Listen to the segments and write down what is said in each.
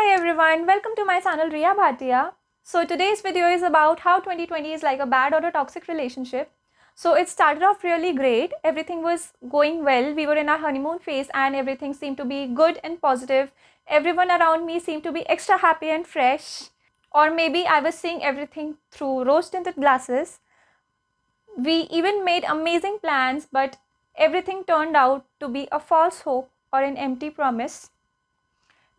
Hi everyone, welcome to my channel Riya Bhatia. So today's video is about how 2020 is like a bad or a toxic relationship. So it started off really great. Everything was going well. We were in our honeymoon phase and everything seemed to be good and positive. Everyone around me seemed to be extra happy and fresh. Or maybe I was seeing everything through rose-tinted glasses. We even made amazing plans, but everything turned out to be a false hope or an empty promise.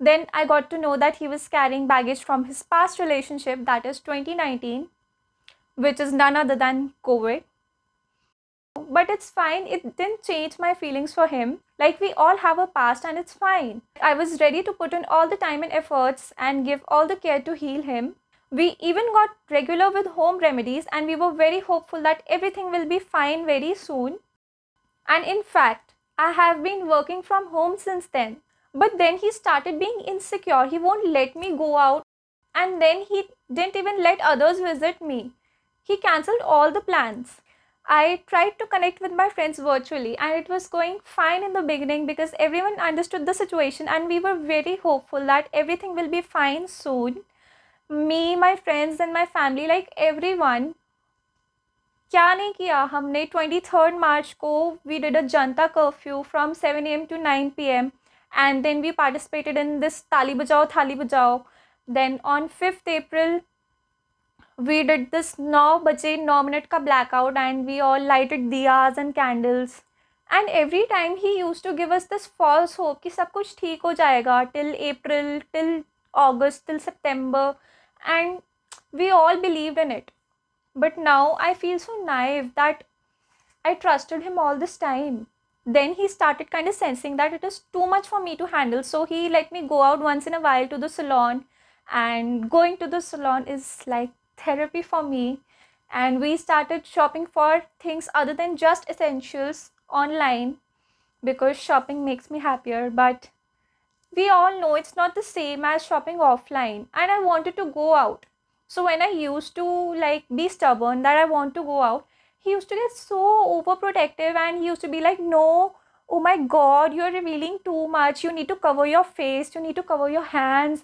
Then I got to know that he was carrying baggage from his past relationship, that is 2019, which is none other than COVID. But it's fine, it didn't change my feelings for him. Like, we all have a past and it's fine. I was ready to put in all the time and efforts and give all the care to heal him. We even got regular with home remedies and we were very hopeful that everything will be fine very soon. And in fact, I have been working from home since then. But then he started being insecure. He won't let me go out. And then he didn't even let others visit me. He cancelled all the plans. I tried to connect with my friends virtually and it was going fine in the beginning because everyone understood the situation and we were very hopeful that everything will be fine soon. Me, my friends and my family, like everyone. क्या नहीं किया हमने 23rd March को we did a Janta curfew from 7 a.m. to 9 p.m. and then we participated in this Tali Bajao Thali Bajao. Then on 5th April we did this 9 baje 9 minute ka blackout and we all lighted diyas and candles. And every time he used to give us this false hope कि सब कुछ ठीक हो जाएगा till April, till August, till September, and we all believed in it. But now I feel so naive that I trusted him all this time. Then he started kind of sensing that it is too much for me to handle. So he let me go out once in a while to the salon. And going to the salon is like therapy for me. And we started shopping for things other than just essentials online because shopping makes me happier. But we all know it's not the same as shopping offline. And I wanted to go out. So when I used to like be stubborn that I want to go out, he used to get so overprotective and he used to be like, no, oh my god, you're revealing too much. You need to cover your face, you need to cover your hands.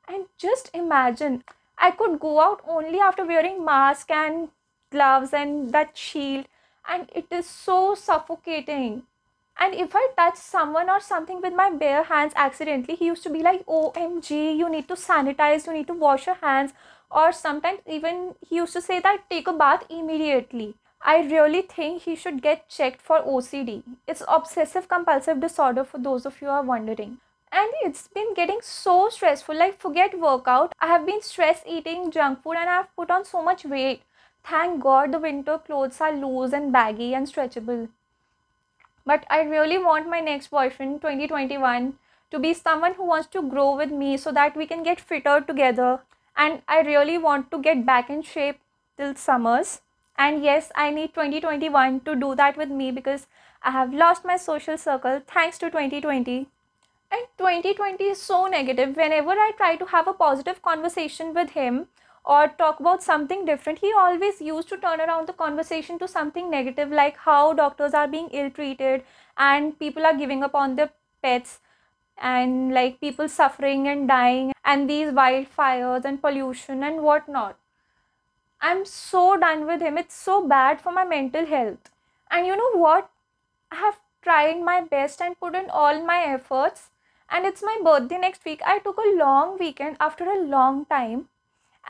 And just imagine, I could go out only after wearing mask and gloves and that shield, and it is so suffocating. And if I touch someone or something with my bare hands accidentally, he used to be like, OMG, you need to sanitize, you need to wash your hands. Or sometimes even he used to say that take a bath immediately. I really think he should get checked for OCD. It's obsessive compulsive disorder for those of you who are wondering. And it's been getting so stressful. Like, forget workout. I have been stress eating junk food and I have put on so much weight. Thank God the winter clothes are loose and baggy and stretchable. But I really want my next boyfriend 2021 to be someone who wants to grow with me so that we can get fitter together. And I really want to get back in shape till summers. And yes, I need 2021 to do that with me because I have lost my social circle thanks to 2020. And 2020 is so negative. Whenever I try to have a positive conversation with him or talk about something different, he always used to turn around the conversation to something negative, like how doctors are being ill treated and people are giving up on their pets and like people suffering and dying and these wildfires and pollution and whatnot. I'm so done with him. It's so bad for my mental health. And you know what? I have tried my best and put in all my efforts. And it's my birthday next week. I took a long weekend after a long time.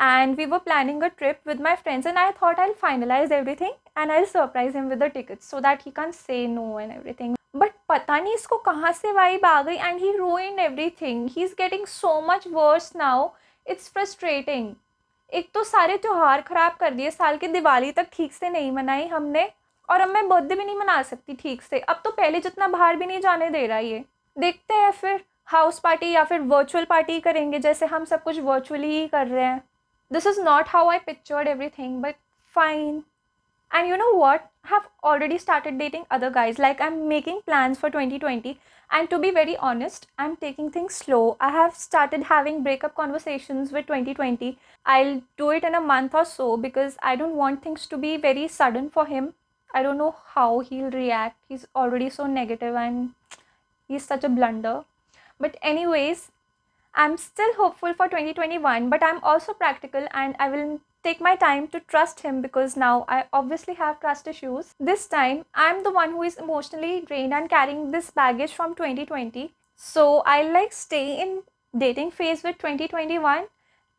And we were planning a trip with my friends. And I thought I'll finalize everything and I'll surprise him with the tickets so that he can't say no and everything. But पता नहीं इसको कहाँ से vibe आ गई and he ruined everything. He's getting so much worse now. It's frustrating. एक तो सारे त्योहार खराब कर दिए, साल की दिवाली तक ठीक से नहीं मनाई हमने और अब मैं बर्थडे भी नहीं मना सकती ठीक से. अब तो पहले जितना बाहर भी नहीं जाने दे रहा ये. देखते हैं फिर हाउस पार्टी या फिर वर्चुअल पार्टी करेंगे जैसे हम सब कुछ वर्चुअली ही कर रहे हैं. This is not how I pictured everything, but fine. And you know what? I have already started dating other guys. Like, I'm making plans for 2020. And to be very honest, I'm taking things slow. I have started having breakup conversations with 2020. I'll do it in a month or so because I don't want things to be very sudden for him. I don't know how he'll react. He's already so negative and he's such a blunder. But anyways, I'm still hopeful for 2021, but I'm also practical and I will take my time to trust him because now I obviously have trust issues. This time, I'm the one who is emotionally drained and carrying this baggage from 2020. So I'll like stay in dating phase with 2021,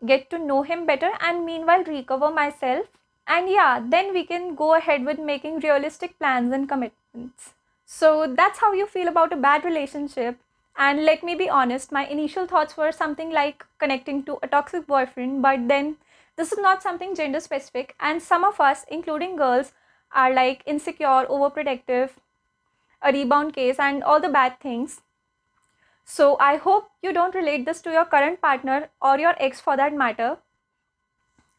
get to know him better, and meanwhile recover myself. And yeah, then we can go ahead with making realistic plans and commitments. So that's how you feel about a bad relationship. And let me be honest, my initial thoughts were something like connecting to a toxic boyfriend, but then this is not something gender specific, and some of us, including girls, are like insecure, overprotective, a rebound case, and all the bad things. So I hope you don't relate this to your current partner or your ex for that matter.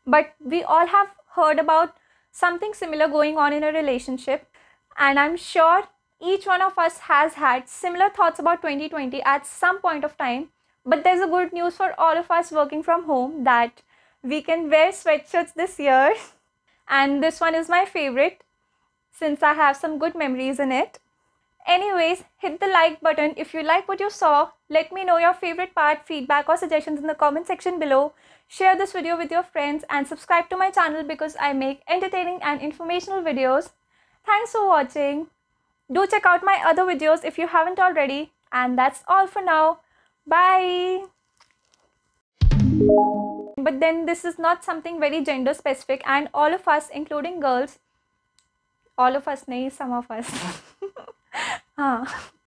But we all have heard about something similar going on in a relationship, and I'm sure each one of us has had similar thoughts about 2020 at some point of time. But there's a good news for all of us working from home that we can wear sweatshirts this year. And this one is my favorite since I have some good memories in it. Anyways, hit the like button if you like what you saw. Let me know your favorite part, feedback or suggestions in the comment section below. Share this video with your friends and subscribe to my channel because I make entertaining and informational videos. Thanks for watching. Do check out my other videos if you haven't already. And that's all for now. Bye. But then this is not something very gender specific, and all of us, including girls, all of us nahi, some of us. हाँ